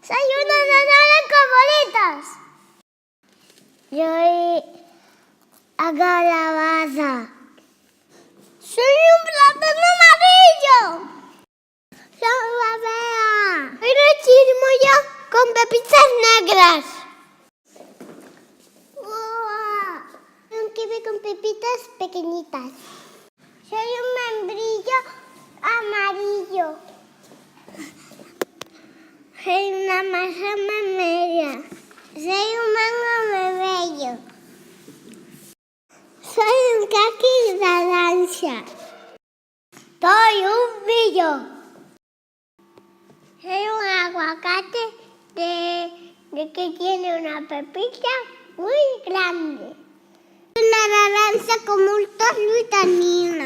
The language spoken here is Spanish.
Soy una naranja con bolitas. Soy a calabaza. Soy un plátano amarillo. Soy la vea. Soy una chirimoya con pepitas negras. Un kiwi con pepitas pequeñitas. Soy un membrillo amarillo. Soy una manzana media. Soy un mango bello. Soy un caqui naranja. Soy un brillo. Soy un aguacate de que tiene una pepita muy grande. Una naranja con muchas vitaminas.